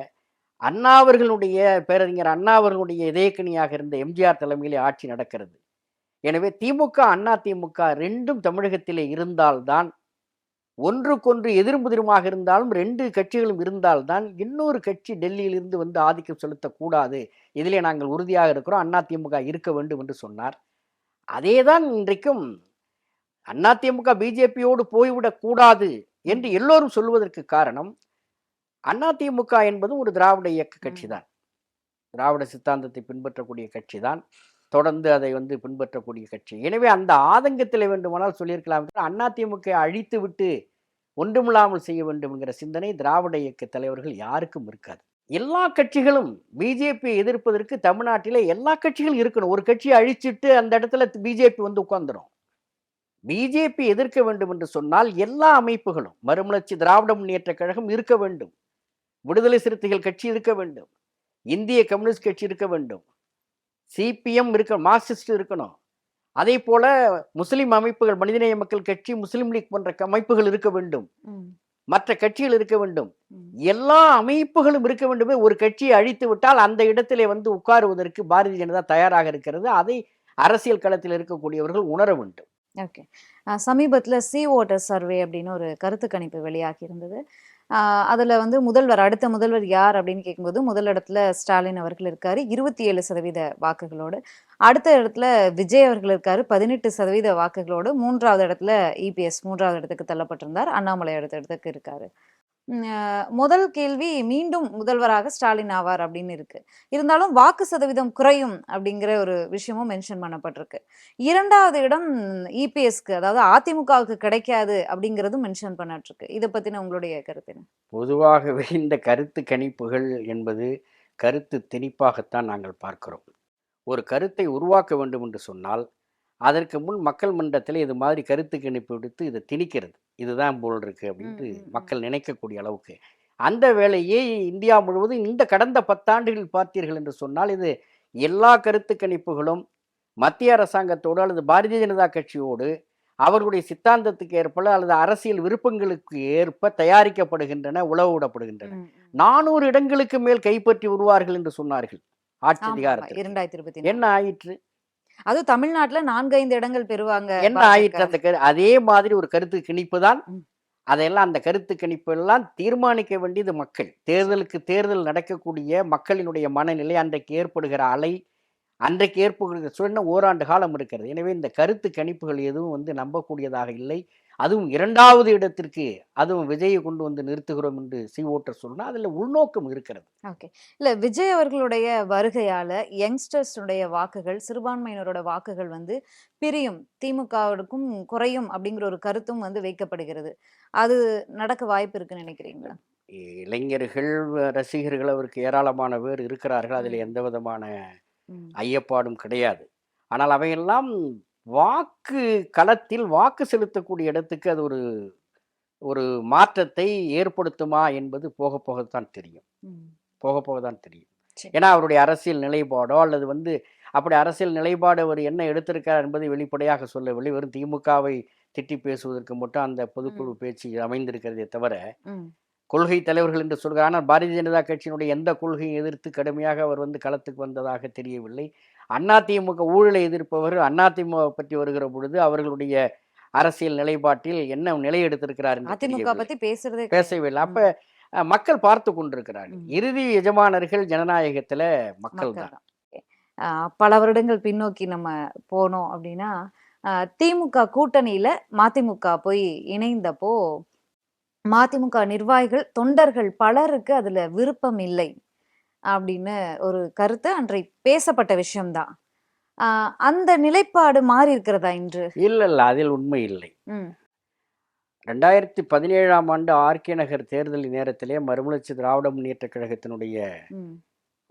அண்ணா அவர்களுடைய பேரறிஞர் அண்ணா அவர்களுடைய இதயக்கணியாக இருந்த எம்ஜிஆர் தலைமையிலே ஆட்சி நடக்கிறது. எனவே திமுக அண்ணா திமுக 2ம் தமிழகத்திலே இருந்தால்தான், ஒன்றுக்கொன்று எதிர்புதிருமாக இருந்தாலும் 2 கட்சிகளும் இருந்தால்தான் இன்னொரு கட்சி டெல்லியிலிருந்து வந்து ஆதிக்கம் செலுத்தக்கூடாது, இதிலே நாங்கள் உறுதியாக இருக்கிறோம், அண்ணா திமுக இருக்க வேண்டும் என்று சொன்னார். அதேதான் இன்றைக்கும் அண்ணா திமுக பிஜேபியோடு போய்விடக் கூடாது என்று எல்லோரும் சொல்வதற்கு காரணம், அண்ணா திமுக என்பதும் ஒரு திராவிட இயக்க கட்சி தான், திராவிட சித்தாந்தத்தை பின்பற்றக்கூடிய கட்சி தான், தொடர்ந்து அதை வந்து பின்பற்றக்கூடிய கட்சி. எனவே அந்த ஆதங்கத்தில் வேண்டுமானால் சொல்லியிருக்கலாம், அண்ணா திமுக அழித்து விட்டு ஒன்றுமில்லாமல் செய்ய வேண்டும் என்கிற சிந்தனை திராவிட இயக்க தலைவர்கள் யாருக்கும் இருக்காது. எல்லா கட்சிகளும் பிஜேபியை எதிர்ப்பதற்கு தமிழ்நாட்டிலே எல்லா கட்சிகளும் இருக்கணும். ஒரு கட்சியை அழிச்சிட்டு அந்த இடத்துல பிஜேபி வந்து உட்கார்ந்துடும். பிஜேபி எதிர்க்க வேண்டும் என்று சொன்னால் எல்லா அமைப்புகளும், மறுமலர்ச்சி திராவிட முன்னேற்ற கழகம் இருக்க வேண்டும், விடுதலை சிறுத்தைகள் கட்சி இருக்க வேண்டும், இந்திய கம்யூனிஸ்ட் கட்சி இருக்க வேண்டும், சிபிஎம் இருக்க, மார்க்சிஸ்ட் இருக்கணும், அதே போல முஸ்லிம் அமைப்புகள், மனிதநேய மக்கள் கட்சி, முஸ்லிம் லீக் போன்ற அமைப்புகள் இருக்க வேண்டும், மற்ற கட்சிகள் இருக்க வேண்டும், எல்லா அமைப்புகளும் இருக்க வேண்டுமே. ஒரு கட்சியை அழித்து விட்டால் அந்த இடத்திலே வந்து உட்காருவதற்கு பாரதிய ஜனதா தயாராக இருக்கிறது. அதை அரசியல் களத்தில் இருக்கக்கூடியவர்கள் உணர வேண்டும். ஓகே. சமீபத்தில் சி ஓட்டர் சர்வே அப்படின்னு ஒரு கருத்து கணிப்பு வெளியாகி இருந்தது. அதில் வந்து அடுத்த முதல்வர் யார் அப்படின்னு கேட்கும்போது முதல் இடத்துல ஸ்டாலின் அவர்கள் இருக்காரு 27% வாக்குகளோடு. அடுத்த இடத்துல விஜய் அவர்கள் இருக்காரு 18% வாக்குகளோடு. 3வது இடத்துல இபிஎஸ் 3வது இடத்துக்கு தள்ளப்பட்டிருந்தார். அண்ணாமலை அடுத்த இடத்துக்கு இருக்காரு. முதல் கேள்வி, மீண்டும் முதல்வராக ஸ்டாலின் ஆவார் அப்படின்னு இருக்கு. இருந்தாலும் வாக்கு சதவீதம் குறையும் அப்படிங்கிற ஒரு விஷயமும் மென்ஷன் பண்ணப்பட்டிருக்கு. 2வது இடம் இபிஎஸ்க்கு, அதாவது அதிமுகவுக்கு கிடைக்காது அப்படிங்கிறதும் மென்ஷன் பண்ணிருக்கு. இதை பத்தின உங்களுடைய கருத்து என்ன? பொதுவாகவே இந்த கருத்து கணிப்புகள் என்பது கருத்து திணிப்பாகத்தான் நாங்கள் பார்க்கிறோம். ஒரு கருத்தை உருவாக்க வேண்டும் என்று சொன்னால் அதற்கு முன் மக்கள் மன்றத்தில் இது மாதிரி கருத்து கணிப்பு எடுத்து இதை திணிக்கிறது, இதுதான் போல் இருக்கு அப்படின்ட்டு மக்கள் நினைக்கக்கூடிய அளவுக்கு. அந்த வேலையை இந்தியா முழுவதும் இந்த கடந்த 10 ஆண்டுகளில் பார்த்தீர்கள் என்று சொன்னால், இது எல்லா கருத்து கணிப்புகளும் மத்திய அரசாங்கத்தோடு அல்லது பாரதிய ஜனதா கட்சியோடு அவர்களுடைய சித்தாந்தத்துக்கு ஏற்ப அல்லது அரசியல் விருப்பங்களுக்கு ஏற்ப தயாரிக்கப்படுகின்றன, உளவு விடப்படுகின்றன. 400 இடங்களுக்கு மேல் கைப்பற்றி வருவார்கள் என்று சொன்னார்கள் ஆட்சி அதிகாரத்தில். 2024 என்ன ஆயிற்று? அது தமிழ்நாட்டுல 4-5 இடங்கள் பெறுவாங்க. என்ன ஆயிற்று? அந்த அதே மாதிரி ஒரு கருத்து கணிப்பு தான். அதையெல்லாம் அந்த கருத்து கணிப்பு எல்லாம் தீர்மானிக்க வேண்டியது மக்கள். தேர்தலுக்கு தேர்தல் நடக்கக்கூடிய மக்களினுடைய மனநிலை, அன்றைக்கு ஏற்படுகிற அலை, அன்றைக்கு ஏற்படுகிற சொன்ன ஓராண்டு காலம் இருக்கிறது. எனவே இந்த கருத்து கணிப்புகள் எதுவும் வந்து நம்பக்கூடியதாக இல்லை. அதுவும் 2வது இடத்திற்கு அதுவும் விஜயை கொண்டு வந்து நிறுத்துகிறோம் என்று சி ஓட்டர் சொன்னா அதுல உள்நோக்கம் இருக்கிறது. ஓகே. இல்ல, விஜய் அவர்களுடைய வருகையால யங்ஸ்டர்ஸுடைய வாக்குகள், சிறுபான்மையினரோட வாக்குகள் வந்து பிரியும், திமுகவுக்கும் குறையும் அப்படிங்கிற ஒரு கருத்தும் வந்து வைக்கப்படுகிறது. அது நடக்க வாய்ப்பு இருக்குன்னு நினைக்கிறீங்களா? இளைஞர்கள் ரசிகர்கள் அவருக்கு ஏராளமான பேர் இருக்கிறார்கள், அதில் எந்த விதமான ஐயப்பாடும் கிடையாது. ஆனால் அவையெல்லாம் வாக்கு களத்தில் வாக்கு செலுத்தக்கூடிய இடத்துக்கு அது ஒரு ஒரு மாற்றத்தை ஏற்படுத்துமா என்பது போக போகத்தான் தெரியும். ஏன்னா அவருடைய அரசியல் நிலைப்பாடோ அல்லது வந்து அப்படி அரசியல் நிலைப்பாடு அவர் என்ன எடுத்திருக்கார் என்பதை வெளிப்படையாக சொல்லவில்லை. வெறும் திமுகவை திட்டி பேசுவதற்கு மட்டும் அந்த பொதுக்குழு பேச்சு அமைந்திருக்கிறதே தவிர கொள்கை தலைவர்கள் என்று சொல்கிறார். ஆனால் பாரதிய ஜனதா கட்சியினுடைய எந்த கொள்கையை எதிர்த்து கடுமையாக அவர் வந்து களத்துக்கு வந்ததாக தெரியவில்லை. அதிமுக ஊழலை எதிர்ப்பவர் அதிமுக பற்றி வருகிற பொழுது அவர்களுடைய அரசியல் நிலைப்பாட்டில் என்ன நிலை எடுத்திருக்கிறார் அதிமுக பத்தி பேசவே இல்லை. அப்ப மக்கள் பார்த்து கொண்டிருக்கிறார்கள். இறுதி எஜமானர்கள் ஜனநாயகத்துல மக்கள் தான். பல வருடங்கள் பின்னோக்கி நம்ம போனோம் அப்படின்னா, திமுக கூட்டணியில மதிமுக போய் இணைந்தப்போ மதிமுக நிர்வாகிகள், தொண்டர்கள் பலருக்கு அதுல விருப்பம் இல்லை. அப்படின்னு ஒரு கருத்து அன்றை பேசப்பட்ட விஷயம்தான். அந்த நிலைப்பாடு மாறி இருக்கிறதா இன்று? இல்ல, அதில் உண்மை இல்லை. ம். 2017ஆம் ஆண்டு ஆர்கே நகர் தேர்தல் நேரத்திலே மறுமலர்ச்சி திராவிட முன்னேற்றக் கழகத்தினுடைய ம்.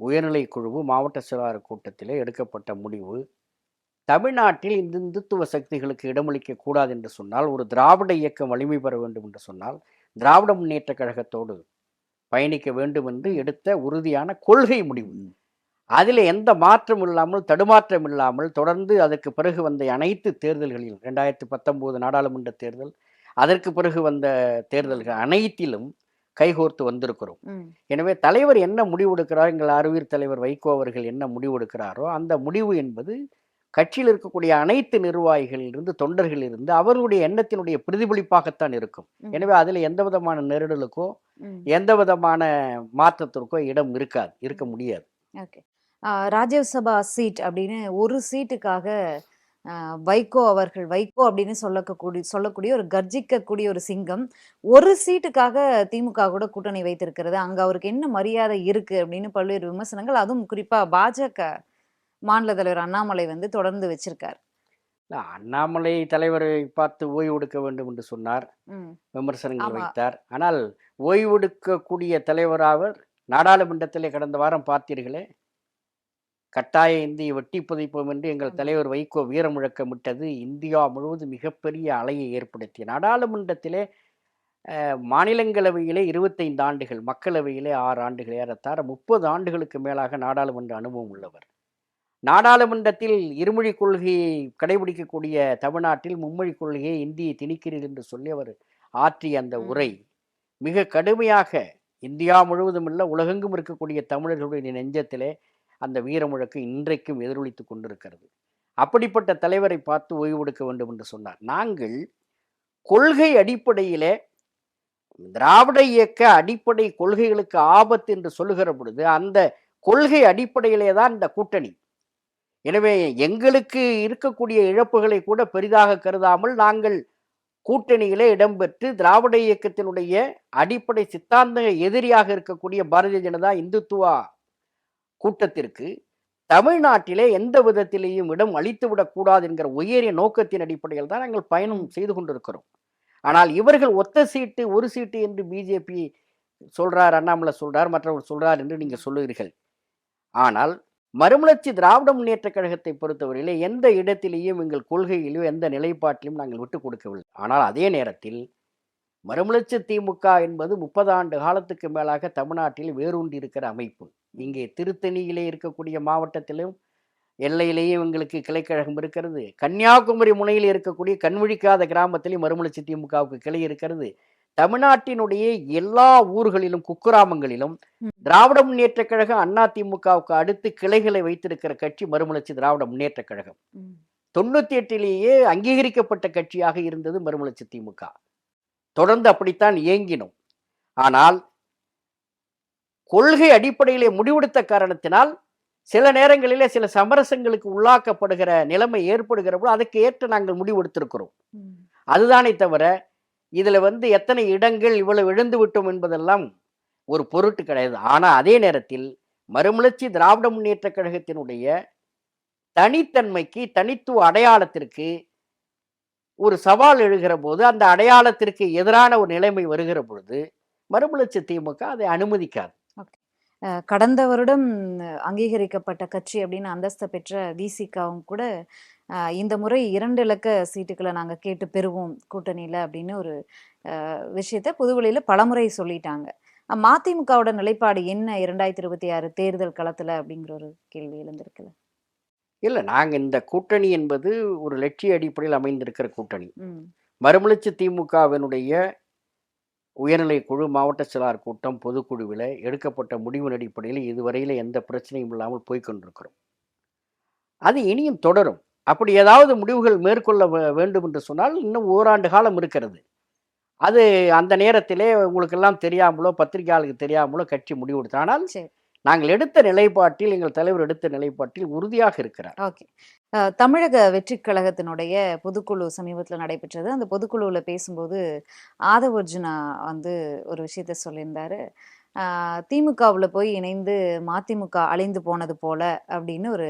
உயர்நிலை குழு மாவட்ட செயலாளர் கூட்டத்திலே எடுக்கப்பட்ட முடிவு, தமிழ்நாட்டில் இந்த இந்துத்துவ சக்திகளுக்கு இடமளிக்க கூடாது என்று சொன்னால், ஒரு திராவிட இயக்கம் வலிமை பெற வேண்டும் என்று சொன்னால், திராவிட முன்னேற்றக் கழகத்தோடு பயணிக்க வேண்டும் என்று ம். எடுத்த உறுதியான கொள்கை முடிவு. அதில் எந்த மாற்றம் இல்லாமல், தடுமாற்றம் இல்லாமல் தொடர்ந்து அதற்கு பிறகு வந்த அனைத்து தேர்தல்களிலும் 2019 நாடாளுமன்ற தேர்தல், அதற்கு பிறகு வந்த தேர்தல்கள் அனைத்திலும் கைகோர்த்து வந்திருக்கிறோம். ம். எனவே தலைவர் என்ன முடிவெடுக்கிறார், எங்கள் அறிவியல் தலைவர் வைகோ அவர்கள் என்ன முடிவெடுக்கிறாரோ அந்த முடிவு என்பது கட்சியில் இருக்கக்கூடிய அனைத்து நிர்வாகிகளிலிருந்து, தொண்டர்களிலிருந்து அவர்களுடைய எண்ணத்தினுடைய பிரதிபலிப்பாகத்தான் இருக்கும். ம். எனவே அதில் எந்த விதமான நெருடலுக்கோ, ம். எந்த விதமான மாற்றத்திற்கோ இடம் இருக்காது, இருக்க முடியாது. ஓகே. ராஜ்யசபா சீட் அப்படின்னு ஒரு சீட்டுக்காக வைகோ அவர்கள், வைகோ அப்படின்னு சொல்லக்கூடிய ஒரு கர்ஜிக்கக்கூடிய ஒரு சிங்கம், ஒரு சீட்டுக்காக திமுக கூட கூட்டணி வைத்திருக்கிறது. அங்க அவருக்கு என்ன மரியாதை இருக்கு அப்படின்னு பல்வேறு விமர்சனங்கள், அதுவும் குறிப்பா பாஜக மாநில தலைவர் அண்ணாமலை வந்து தொடர்ந்து வச்சிருக்கார். அண்ணாமலை தலைவரை பார்த்து ஓய்வெடுக்க வேண்டும் என்று சொன்னார், ம். விமர்சனங்கள் ஆமா. வைத்தார். ஆனால் ஓய்வெடுக்கக்கூடிய தலைவராவர் நாடாளுமன்றத்திலே கடந்த வாரம் பார்த்தீர்களே, கட்டாய இந்தியை வெட்டி புதைப்போம் என்று எங்கள் ஆமா. தலைவர் வைகோ வீர முழக்கமிட்டது இந்தியா முழுவதும் மிகப்பெரிய அலையை ஏற்படுத்திய நாடாளுமன்றத்திலே. மாநிலங்களவையிலே 25 ஆண்டுகள், மக்களவையிலே 6 ஆண்டுகள், ஏறத்தாழ 30 ஆண்டுகளுக்கு மேலாக நாடாளுமன்ற அனுபவம் உள்ளவர். நாடாளுமன்றத்தில் இருமொழிக் கொள்கையை கடைபிடிக்கக்கூடிய தமிழ்நாட்டில் மும்மொழிக் கொள்கையை, இந்தியை திணிக்கிறீர்கள் என்று சொல்லி அவர் ஆற்றிய அந்த உரை ம். மிக கடுமையாக இந்தியா முழுவதும் உள்ள உலகெங்கும் இருக்கக்கூடிய தமிழர்களுடைய நெஞ்சத்திலே அந்த வீர முழக்கு இன்றைக்கும் எதிரொலித்துக் கொண்டிருக்கிறது. அப்படிப்பட்ட தலைவரை பார்த்து ஓய்வெடுக்க வேண்டும் என்று சொன்னார். நாங்கள் கொள்கை அடிப்படையிலே திராவிட இயக்க அடிப்படை கொள்கைகளுக்கு ஆபத்து என்று சொல்லுகிற பொழுது அந்த கொள்கை அடிப்படையிலே தான் இந்த கூட்டணி. எனவே எங்களுக்கு இருக்கக்கூடிய இழப்புகளை கூட பெரிதாக கருதாமல் நாங்கள் கூட்டணியிலே இடம்பெற்று திராவிட இயக்கத்தினுடைய அடிப்படை சித்தாந்த எதிரியாக இருக்கக்கூடிய பாரதிய ஜனதா இந்துத்துவா கூட்டத்திற்கு தமிழ்நாட்டிலே எந்த விதத்திலேயும் இடம் அளித்துவிடக் கூடாது என்கிற உயரிய நோக்கத்தின் அடிப்படையில் தான் நாங்கள் பயணம் செய்து கொண்டிருக்கிறோம். ஆனால் இவர்கள் ஒத்த சீட்டு, ஒரு சீட்டு என்று பிஜேபி சொல்றார், அண்ணாமலை சொல்றார், மற்றவர் சொல்றார் என்று நீங்க சொல்லுகிறீர்கள். ஆனால் மறுமலர்ச்சி திராவிட முன்னேற்ற கழகத்தை பொறுத்தவரையிலே எந்த இடத்திலேயும் எங்கள் கொள்கையிலோ எந்த நிலைப்பாட்டிலும் நாங்கள் விட்டுக் கொடுக்கவில்லை. ஆனால் அதே நேரத்தில் மறுமலர்ச்சி திமுக என்பது 30 ஆண்டு காலத்துக்கு மேலாக தமிழ்நாட்டில் வேரூன்றி இருக்கிற அமைப்பு. இங்கே திருத்தணியிலே இருக்கக்கூடிய மாவட்டத்திலும் எல்லையிலேயும் எங்களுக்கு கிளைக்கழகம் இருக்கிறது. கன்னியாகுமரி முனையில் இருக்கக்கூடிய கண்விழிக்காத கிராமத்திலேயும் மறுமலர்ச்சி திமுகவுக்கு கிளை இருக்கிறது. தமிழ்நாட்டினுடைய எல்லா ஊர்களிலும், குக்கிராமங்களிலும் ம். திராவிட முன்னேற்ற கழகம் அண்ணா திமுகவுக்கு அடுத்து கிளைகளை வைத்திருக்கிற கட்சி மறுமலர்ச்சி திராவிட முன்னேற்ற கழகம். ம். 98லேயே அங்கீகரிக்கப்பட்ட கட்சியாக இருந்தது மறுமலர்ச்சி திமுக. தொடர்ந்து அப்படித்தான் இயங்கினோம். ஆனால் கொள்கை அடிப்படையிலே முடிவெடுத்த காரணத்தினால் சில நேரங்களிலே சில சமரசங்களுக்கு உள்ளாக்கப்படுகிற நிலைமை ஏற்படுகிற போது அதுக்கு ஏற்ற நாங்கள் முடிவெடுத்திருக்கிறோம். ம். அதுதானே தவிர இதுல எத்தனை இடங்கள் இவ்வளவு இழந்து விட்டோம் என்பதெல்லாம் ஒரு பொருட்டு கிடையாது. ஆனா அதே நேரத்தில் மறுமலர்ச்சி திராவிட முன்னேற்ற கழகத்தினுடைய தனித்தன்மைக்கு, தனித்துவ அடையாளத்திற்கு ஒரு சவால் எழுகிற போது, அந்த அடையாளத்திற்கு எதிரான ஒரு நிலைமை வருகிற பொழுது மறுமலர்ச்சி திமுக அதை அனுமதிக்காது. ஓகே. கடந்த வருடம் அங்கீகரிக்கப்பட்ட கட்சி அப்படின்னு அந்தஸ்தை பெற்ற விசிகாவும் கூட இந்த முறை 2 இலக்க சீட்டுக்களை நாங்க கேட்டு பெறுவோம் கூட்டணியில அப்படின்னு ஒரு விஷயத்த பொதுவெளியில பலமுறை சொல்லிட்டாங்க. மதிமுகவோட நிலைப்பாடு என்ன 2026 தேர்தல் களத்துல அப்படிங்கிற ஒரு கேள்வி எழுந்திருக்குல்ல. இல்ல, நாங்க இந்த கூட்டணி என்பது ஒரு லட்சிய அடிப்படையில் அமைந்திருக்கிற கூட்டணி. ம். மறுமலர்ச்சி திமுகவினுடைய உயர்நிலை குழு மாவட்ட செயலாளர் கூட்டம் பொதுக்குழுவில் எடுக்கப்பட்ட முடிவின் அடிப்படையில் இதுவரையில் எந்த பிரச்சனையும் இல்லாமல் போய்கொண்டிருக்கிறோம். அது இனியும் தொடரும். அப்படி ஏதாவது முடிவுகள் மேற்கொள்ள வேண்டும் என்று சொன்னால் இன்னும் ஓராண்டு காலம் இருக்கிறது. அது அந்த நேரத்திலே உங்களுக்கெல்லாம் தெரியாமலோ, பத்திரிகையாளருக்கு தெரியாமலோ கட்சி முடிவெடுத்து. ஆனால் சரி. நாங்கள் எடுத்த நிலைப்பாட்டில், எங்கள் தலைவர் எடுத்த நிலைப்பாட்டில் உறுதியாக இருக்கிறார். ஓகே. தமிழக வெற்றிக் கழகத்தினுடைய பொதுக்குழு சமீபத்துல நடைபெற்றது. அந்த பொதுக்குழுவுல பேசும்போது ஆதவ அர்ஜுனா வந்து ஒரு விஷயத்த சொல்லியிருந்தாரு. திமுகவுல போய் இணைந்து மதிமுக அழிந்து போனது போல அப்படின்னு ஒரு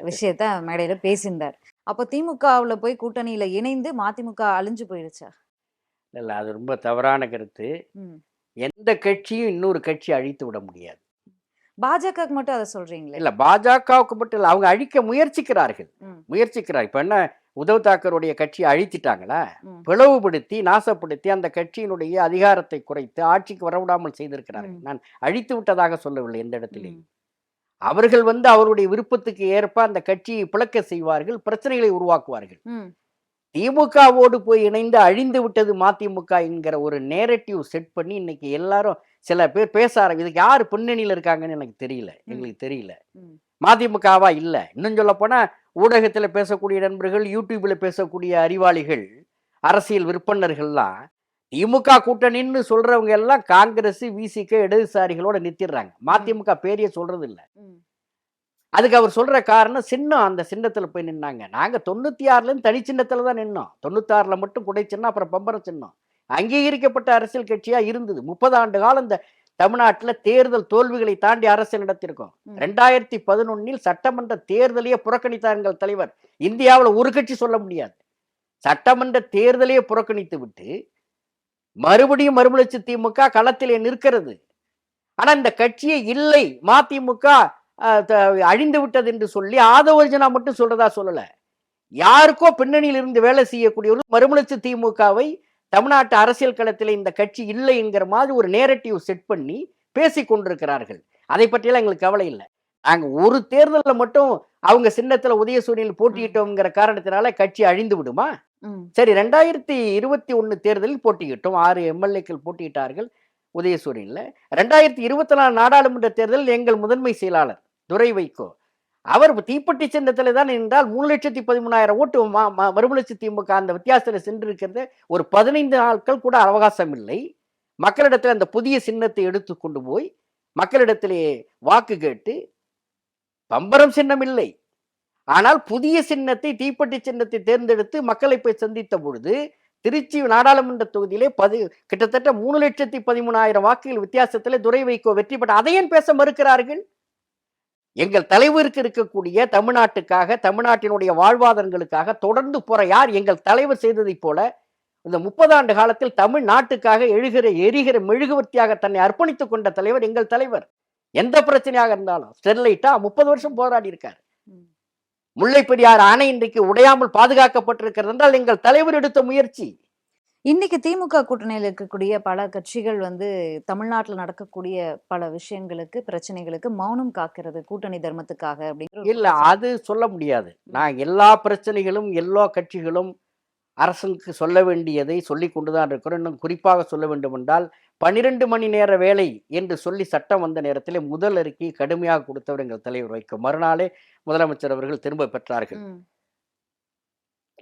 விஷயத்த மேடையில பேசியிருந்தார். அப்போ திமுகவுல போய் கூட்டணியில இணைந்து மதிமுக அழிஞ்சு போயிடுச்சா? இல்ல அது ரொம்ப தவறான கருத்து. ம். எந்த கட்சியும் இன்னொரு கட்சி அழித்து விட முடியாது. பாஜகவுக்கு மட்டும் அத சொல்றீங்களே? இல்ல பாஜகவுக்கு மட்டும் இல்ல. அவங்க அழிக்க முயற்சிக்கிறார்கள். ம். இப்ப என்ன உத்தவ் தாக்கருடைய கட்சியை அழித்திட்டாங்களா? ம். பிளவுபடுத்தி, நாசப்படுத்தி அந்த கட்சியினுடைய அதிகாரத்தை குறைத்து ஆட்சிக்கு வரவிடாமல் செய்திருக்கிறார்கள். ம். நான் அழித்து விட்டதாக சொல்லவில்லை எந்த இடத்திலேயும். ம். அவர்கள் அவருடைய விருப்பத்துக்கு ஏற்ப அந்த கட்சியை பிளக்க செய்வார்கள், பிரச்சனைகளை உருவாக்குவார்கள். ம். திமுகவோடு போய் இணைந்து அழிந்து விட்டது மதிமுக என்கிற ஒரு நேரட்டிவ் செட் பண்ணி இன்னைக்கு எல்லாரும் சில பேர் பேச இதுக்கு யார் பின்னணியில் இருக்காங்கன்னு எனக்கு தெரியல, எங்களுக்கு தெரியல. ம். மதிமுகவா இல்ல. இன்னும் சொல்ல போனா ஊடகத்துல பேசக்கூடிய நண்பர்கள், யூடியூப்ல பேசக்கூடிய அறிவாளிகள், அரசியல் விற்பனர்கள்லாம் திமுக கூட்டணின்னு சொல்றவங்க எல்லாம் காங்கிரஸ், விசிக இடதுசாரிகளோட நிறுத்திடுறாங்க. மதிமுக பேரையே சொல்றது இல்ல. ம். அதுக்கு அவர் சொல்ற காரணம் சின்னம், அந்த சின்னத்துல போய் நின்னாங்க. நாங்க 96ல தனி சின்னத்துல தான் நின்னோம். 96ல மட்டும் குடை சின்னம், அப்புறம் பம்பர சின்னம். அங்கீகரிக்கப்பட்ட அரசியல் கட்சியா இருந்தது. 30 ஆண்டு காலம் இந்த தமிழ்நாட்டுல தேர்தல் தோல்விகளை தாண்டி அரசியல் நடத்திருக்கோம். ம். 2011 சட்டமன்ற தேர்தலையே புறக்கணித்தார் எங்கள் தலைவர். இந்தியாவுல ஒரு கட்சி சொல்ல முடியாது. சட்டமன்ற தேர்தலையே புறக்கணித்து விட்டு மறுபடியும் மறுமலர்ச்சி திமுக களத்திலே நிற்கிறது. ஆனா இந்த கட்சியே இல்லை, மதிமுக அழிந்து விட்டது என்று சொல்லி ஆதவர்ஜனா மட்டும் சொல்றதா சொல்லல. யாருக்கோ பின்னணியில் இருந்து வேலை செய்யக்கூடியவர்கள் மறுமலர்ச்சி திமுகவை தமிழ்நாட்டு அரசியல் களத்தில் இந்த கட்சி இல்லை என்கிற மாதிரி ஒரு நேரட்டிவ் செட் பண்ணி பேசிக் கொண்டிருக்கிறார்கள். அதை பற்றியெல்லாம் எங்களுக்கு கவலை இல்லை. நாங்க ஒரு தேர்தலில் மட்டும் அவங்க சின்னத்துல உதயசூரியனில் போட்டியிட்டோம்ங்கிற காரணத்தினால கட்சி அழிந்து விடுமா? சரி, 2021 தேர்தலில் போட்டியிட்டோம். 6 எம்எல்ஏக்கள் போட்டியிட்டார்கள் உதயசூரியன்ல. 2024 நாடாளுமன்ற தேர்தலில் எங்கள் முதன்மை செயலாளர் துரை வைகோ அவர் தீப்பெட்டி சின்னத்தில் தான் என்றால் 3,13,000 ஓட்டு மறுமலர்ச்சி திமுக அந்த வித்தியாசத்தில் சென்றிருக்கிறது. ஒரு 15 நாட்கள் கூட அவகாசம் இல்லை. மக்களிடத்தில் அந்த புதிய சின்னத்தை எடுத்து கொண்டு போய் மக்களிடத்திலே வாக்கு கேட்டு, பம்பரம் சின்னம் இல்லை, ஆனால் புதிய சின்னத்தை தீப்பெட்டி சின்னத்தை தேர்ந்தெடுத்து மக்களை போய் சந்தித்த பொழுது திருச்சி நாடாளுமன்ற தொகுதியிலே கிட்டத்தட்ட 3,13,000 வாக்குகள் வித்தியாசத்தில் துரை வைகோ வெற்றி பெற்ற. அதையும் பேச மறுக்கிறார்கள். எங்கள் தலைவருக்கு இருக்கக்கூடிய தமிழ்நாட்டுக்காக, தமிழ்நாட்டினுடைய வாழ்வாதாரங்களுக்காக தொடர்ந்து போற யார்? எங்கள் தலைவர் செய்ததை போல இந்த 30 ஆண்டு காலத்தில் தமிழ்நாட்டுக்காக எரிகிற மெழுகுவர்த்தியாக தன்னை அர்ப்பணித்துக் கொண்ட தலைவர் எங்கள் தலைவர். எந்த பிரச்சனையாக இருந்தாலும் ஸ்டெர்லைட்டா 30 வருஷம் போராடி இருக்கார். முல்லை பெரியார் அணை இன்றைக்கு உடையாமல் பாதுகாக்கப்பட்டிருக்கிறது என்றால் எங்கள் தலைவர் எடுத்த முயற்சி. இன்னைக்கு திமுக கூட்டணியில் இருக்கக்கூடிய பல கட்சிகள் தமிழ்நாட்டில் நடக்கக்கூடிய பல விஷயங்களுக்கு, பிரச்சனைகளுக்கு மௌனம் காக்கிறது கூட்டணி தர்மத்துக்காக அப்படிங்கிற. இல்ல, அது சொல்ல முடியாது. நான் எல்லா பிரச்சனைகளும் எல்லா கட்சிகளும் அரசுக்கு சொல்ல வேண்டியதை சொல்லிக் கொண்டுதான் இருக்கிறோம். இன்னும் குறிப்பாக சொல்ல வேண்டும் என்றால் 12 மணி நேர வேலை என்று சொல்லி சட்டம் வந்த நேரத்தில் முதல் அறிக்கை கடுமையாக கொடுத்தவர் எங்கள் தலைவர் வைகோ. மறுநாளே முதலமைச்சர் அவர்கள் திரும்ப பெற்றார்கள்.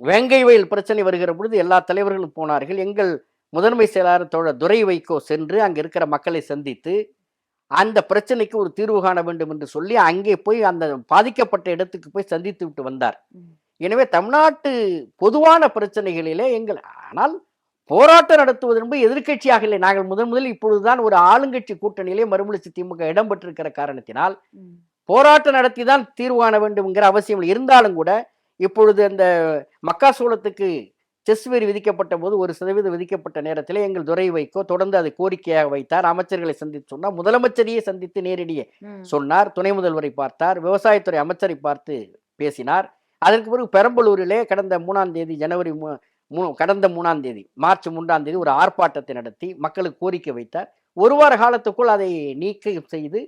வேங்கை வயல் பிரச்சனை வருகிற பொழுது எல்லா தலைவர்களும் போனார்கள். எங்கள் முதன்மை செயலாளர் தோழர் துரை வைகோ சென்று அங்க இருக்கிற மக்களை சந்தித்து அந்த பிரச்சனைக்கு ஒரு தீர்வு காண வேண்டும் என்று சொல்லி அங்கே போய் அந்த பாதிக்கப்பட்ட இடத்துக்கு போய் சந்தித்து விட்டு வந்தார். எனவே தமிழ்நாட்டு பொதுவான பிரச்சனைகளிலே ஆனால் போராட்டம் நடத்துவது என்பது எதிர்கட்சியாக இல்லை. நாங்கள் முதலில் இப்பொழுதுதான் ஒரு ஆளுங்கட்சி கூட்டணியிலே மறுமலர்ச்சி திமுக இடம்பெற்றிருக்கிற காரணத்தினால் போராட்டம் நடத்தி தான் தீர்வு காண வேண்டும் என்கிற அவசியம் இருந்தாலும் கூட இப்பொழுது அந்த மக்காசோளத்துக்கு செஸ் வரி விதிக்கப்பட்ட போது 1% விதிக்கப்பட்ட நேரத்தில் எங்கள் துரை வைகோ தொடர்ந்து அதை கோரிக்கையாக வைத்தார். அமைச்சர்களை சந்தித்து சொன்னார், முதலமைச்சரையே சந்தித்து நேரடியே சொன்னார், துணை முதல்வரை பார்த்தார், விவசாயத்துறை அமைச்சரை பார்த்து பேசினார். அதற்கு பிறகு பெரம்பலூரிலே கடந்த 3ஆம் தேதி கடந்த 3ஆம் தேதி மார்ச் 3ஆம் தேதி ஒரு ஆர்ப்பாட்டத்தை நடத்தி மக்களுக்கு கோரிக்கை வைத்தார். ஒரு வார காலத்துக்குள் அதை நீக்கம் செய்து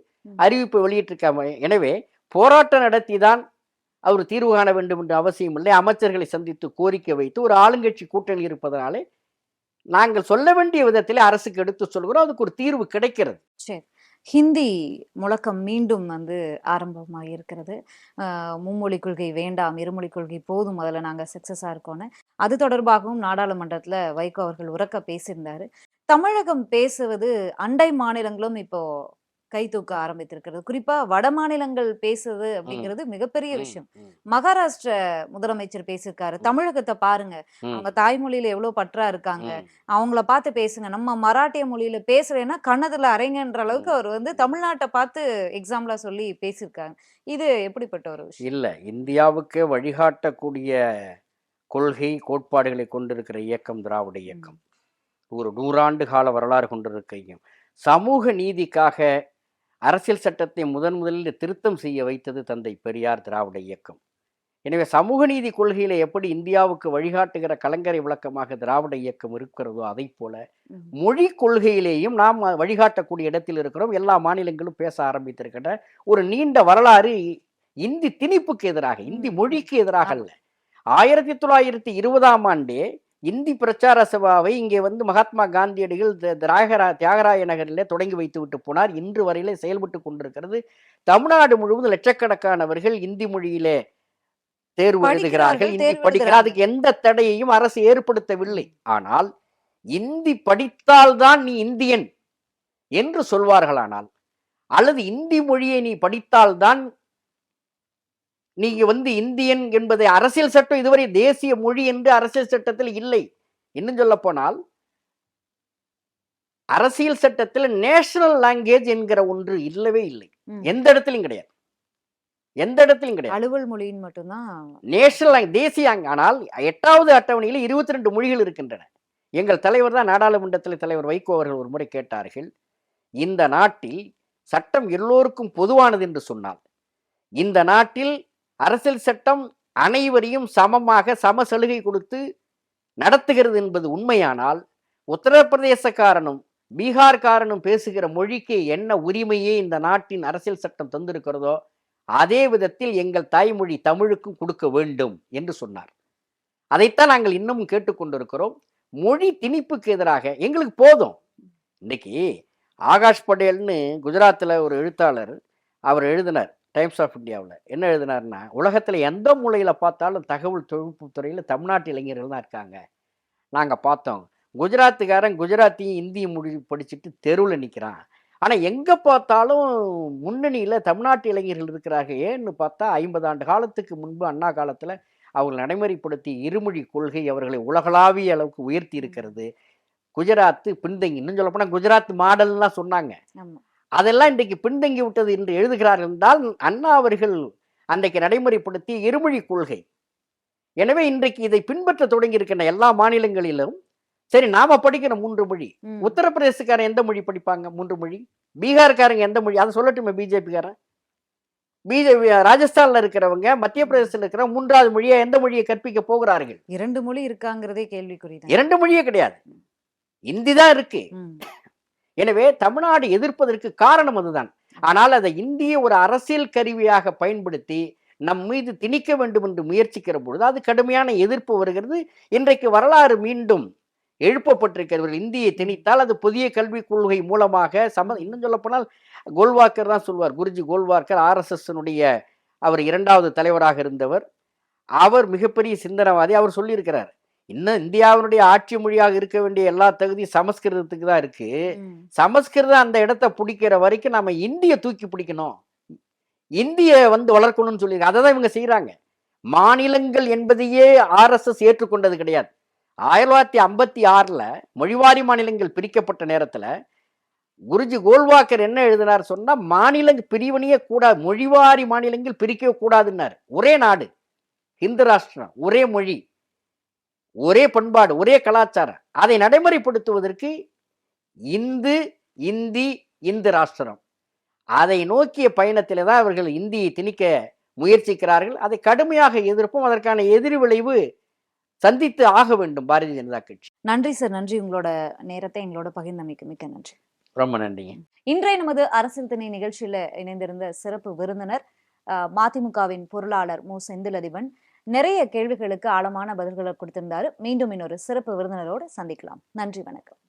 அறிவிப்பு வெளியிட்டிருக்க. எனவே போராட்டம் நடத்தி தான் அவர் தீர்வு காண வேண்டும் என்ற அவசியம் இல்லை. அமைச்சர்களை சந்தித்து கோரிக்கை வைத்து ஒரு ஆளுங்கட்சி கூட்டணி இருப்பதனாலே நாங்கள் சொல்ல வேண்டிய விதத்திலே அரசுக்கு எடுத்து சொல்கிறோம். அதுக்கு ஒரு தீர்வு கிடைக்கிறது. சரி, ஹிந்தி முழக்கம் மீண்டும் ஆரம்பமாக இருக்கிறது. மும்மொழி கொள்கை வேண்டாம், இருமொழி கொள்கை போதும், முதல்ல நாங்கள் சக்சஸாக இருக்கோன்னு. அது தொடர்பாகவும் நாடாளுமன்றத்தில் வைகோ அவர்கள் உரக்க பேசியிருந்தாரு. தமிழகம் பேசுவது அண்டை மாநிலங்களும் இப்போ கை தூக்க ஆரம்பித்திருக்கிறது. குறிப்பா வட மாநிலங்கள் பேசுறது அப்படிங்கிறது மிகப்பெரிய விஷயம். மகாராஷ்டிர முதலமைச்சர் பேசியிருக்காரு. தமிழகத்தை பாருங்க, அவங்க தாய்மொழியில எவ்வளவு பற்றா இருக்காங்க, அவங்கள பார்த்து பேசுங்க, நம்ம மராட்டிய மொழியில பேசுறேன்னா கன்னத்துல அரைங்கன்ற அளவுக்கு அவர் வந்து தமிழ்நாட்டை பார்த்து எக்ஸாம்பிளா சொல்லி பேசியிருக்காங்க. இது எப்படிப்பட்ட ஒரு விஷயம்? இல்ல, இந்தியாவுக்கு வழிகாட்டக்கூடிய கொள்கை கோட்பாடுகளை கொண்டிருக்கிற இயக்கம் திராவிட இயக்கம். ஒரு 100 ஆண்டு கால வரலாறு கொண்டிருக்கையும் சமூக நீதிக்காக அரசியல் சட்டத்தை முதலில் திருத்தம் செய்ய வைத்தது தந்தை பெரியார் திராவிட இயக்கம். எனவே சமூக நீதி கொள்கையில எப்படி இந்தியாவுக்கு வழிகாட்டுகிற கலங்கரை விளக்கமாக திராவிட இயக்கம் இருக்கிறதோ அதை போல மொழி கொள்கையிலேயும் நாம் வழிகாட்டக்கூடிய இடத்தில் இருக்கிறோம். எல்லா மாநிலங்களும் பேச ஆரம்பித்திருக்கின்ற ஒரு நீண்ட வரலாறு இந்தி திணிப்புக்கு எதிராக, இந்தி மொழிக்கு எதிராக அல்ல. 1920ஆம் ஆண்டே இந்தி பிரச்சார சபாவை இங்கே வந்து மகாத்மா காந்தியடிகள் தியாகராய நகரிலே தொடங்கி வைத்து விட்டு போனார். இன்று வரையிலே செயல்பட்டு கொண்டிருக்கிறது. தமிழ்நாடு முழுவதும் லட்சக்கணக்கானவர்கள் இந்தி மொழியிலே தேர்வு எழுதுகிறார்கள், இந்தி படிக்கிறார். அதுக்கு எந்த தடையையும் அரசு ஏற்படுத்தவில்லை. ஆனால் இந்தி படித்தால்தான் நீ இந்தியன் என்று சொல்வார்களானால், அல்லது இந்தி மொழியை நீ படித்தால்தான் நீங்க வந்து இந்தியன் என்பதை அரசியல் சட்டம் இதுவரை தேசிய மொழி என்று அரசியல் சட்டத்தில் இல்லை. இன்னும் சொல்ல போனால் அரசியல் சட்டத்தில் நேஷனல் லாங்குவேஜ் என்கிற ஒன்று இல்லவே இல்லை. எந்த இடத்திலும் கிடையாது, எந்த இடத்திலும் கிடையாது. அலுவல் மொழியின் மட்டும்தான் நேஷனல் தேசிய. ஆனால் 8வது அட்டவணையில் 22 மொழிகள் இருக்கின்றன. எங்கள் தலைவர் தான் நாடாளுமன்றத்தில் தலைவர் வைகோ அவர்கள் ஒரு முறை கேட்டார்கள், இந்த நாட்டில் சட்டம் எல்லோருக்கும் பொதுவானது என்று சொன்னால், இந்த நாட்டில் அரசியல் சட்டம் அனைவரையும் சமமாக சம சலுகை கொடுத்து நடத்துகிறது என்பது உண்மையானால், உத்தரப்பிரதேசக்காரனும் பீகார்காரனும் பேசுகிற மொழிக்கு என்ன உரிமையே இந்த நாட்டின் அரசியல் சட்டம் தந்திருக்கிறதோ அதே விதத்தில் எங்கள் தாய்மொழி தமிழுக்கும் கொடுக்க வேண்டும் என்று சொன்னார். அதைத்தான் நாங்கள் இன்னமும் கேட்டுக்கொண்டிருக்கிறோம். மொழி திணிப்புக்கு எதிராக எங்களுக்கு போதும். இன்னைக்கு ஆகாஷ் படேல்னு குஜராத்தில் ஒரு எழுத்தாளர் அவர் எழுதினார் டைம்ஸ் ஆஃப் இந்தியாவில். என்ன எழுதினார்னா, உலகத்தில் எந்த மூலையில் பார்த்தாலும் தகவல் தொழில்நுட்ப துறையில் தமிழ்நாட்டு இளைஞர்கள் தான் இருக்காங்க. நாங்கள் பார்த்தோம், குஜராத்துக்காரன் குஜராத்தியும் இந்திய மொழி படிச்சுட்டு தெருவில் நிற்கிறான். ஆனால் எங்கே பார்த்தாலும் முன்னணியில் தமிழ்நாட்டு இளைஞர்கள் இருக்கிறார்கள். ஏன்னு பார்த்தா 50 ஆண்டு காலத்துக்கு முன்பு அண்ணா காலத்தில் அவர்கள் நடைமுறைப்படுத்தி இருமொழி கொள்கை அவர்களை உலகளாவிய அளவுக்கு உயர்த்தி இருக்கிறது. குஜராத்து பின்தங்கி, இன்னும் சொல்லப்போனால் குஜராத் மாடல்லாம் சொன்னாங்க, அதெல்லாம் இன்றைக்கு பின்தங்கி விட்டது என்று எழுதுகிறார்கள் என்றால் அண்ணா அவர்கள் அன்றைக்கு நடைமுறைப்படுத்திய இருமொழி கொள்கை. எனவே இன்றைக்கு இதை பின்பற்ற தொடங்கி இருக்கின்ற எல்லா மாநிலங்களிலும் சரி நாம படிக்கிற 3 மொழி. உத்தரப்பிரதேசக்காரன் எந்த மொழி படிப்பாங்க? 3 மொழி. பீகார்காரங்க எந்த மொழி? அதை சொல்லட்டுமே பிஜேபிக்காரன். பிஜேபி ராஜஸ்தான்ல இருக்கிறவங்க, மத்திய பிரதேசத்தில் இருக்கிற 3வது மொழியை எந்த மொழியை கற்பிக்க போகிறார்கள்? 2 மொழி இருக்காங்கிறதே கேள்விக்குறிதான். 2 மொழியே கிடையாது, இந்தி தான் இருக்கு. எனவே தமிழ்நாடு எதிர்ப்பதற்கு காரணம் அதுதான். ஆனால் அதை இந்திய ஒரு அரசியல் கருவியாக பயன்படுத்தி நம் மீது திணிக்க வேண்டும் என்று முயற்சிக்கிற பொழுது அது கடுமையான எதிர்ப்பு வருகிறது. இன்றைக்கு வரலாறு மீண்டும் எழுப்பப்பட்டிருக்கிறவர்கள் இந்தியை திணித்தால் அது புதிய கல்விக் கொள்கை மூலமாக இன்னும் சொல்ல போனால் கோல்வாக்கர் தான் சொல்வார், குருஜி கோல்வாக்கர் RSS அவர் 2வது தலைவராக இருந்தவர். அவர் மிகப்பெரிய சிந்தனவாதி. அவர் சொல்லியிருக்கிறார், இன்னும் இந்தியாவினுடைய ஆட்சி மொழியாக இருக்க வேண்டிய எல்லா தகுதியும் சமஸ்கிருதத்துக்கு தான் இருக்கு. சமஸ்கிருதம் அந்த இடத்தை பிடிக்கிற வரைக்கும் நம்ம இந்திய தூக்கி பிடிக்கணும், இந்திய வளர்க்கணும்னு சொல்லி அதை தான் இவங்க செய்யறாங்க. மாநிலங்கள் என்பதையே RSS ஏற்றுக்கொண்டது கிடையாது. 1956 மொழிவாரி மாநிலங்கள் பிரிக்கப்பட்ட நேரத்துல குருஜி கோல்வாக்கர் என்ன எழுதினார் சொன்னா, மாநிலங்கள் பிரிவினையே கூடாது, மொழிவாரி மாநிலங்கள் பிரிக்கவே கூடாதுன்னார். ஒரே நாடு, இந்து ராஷ்டிரம், ஒரே மொழி, ஒரே பண்பாடு, ஒரே கலாச்சாரம். அதை நடைமுறைப்படுத்துவதற்கு இந்து ராஷ்டிரம் அதை நோக்கிய பயணத்திலே தான் அவர்கள் இந்தியை திணிக்க முயற்சிக்கிறார்கள். அதை கடுமையாக எதிர்ப்போம். அதற்கான எதிர் விளைவு சந்தித்து ஆக வேண்டும் பாரதிய ஜனதா கட்சி. நன்றி சார், நன்றி. உங்களோட நேரத்தை எங்களோட பகிர்ந்தமைக்கு மிக்க நன்றி. ரொம்ப நன்றிங்க. இன்றைய நமது அரசியல் திணை நிகழ்ச்சியில இணைந்திருந்த சிறப்பு விருந்தினர் மதிமுகவின் பொருளாளர் மு. செந்திலதிபன் நிறைய கேள்விகளுக்கு ஆழமான பதில்களை கொடுத்திருந்தாரு. மீண்டும் இன்னொரு சிறப்பு விருந்தினரோடு சந்திக்கலாம். நன்றி, வணக்கம்.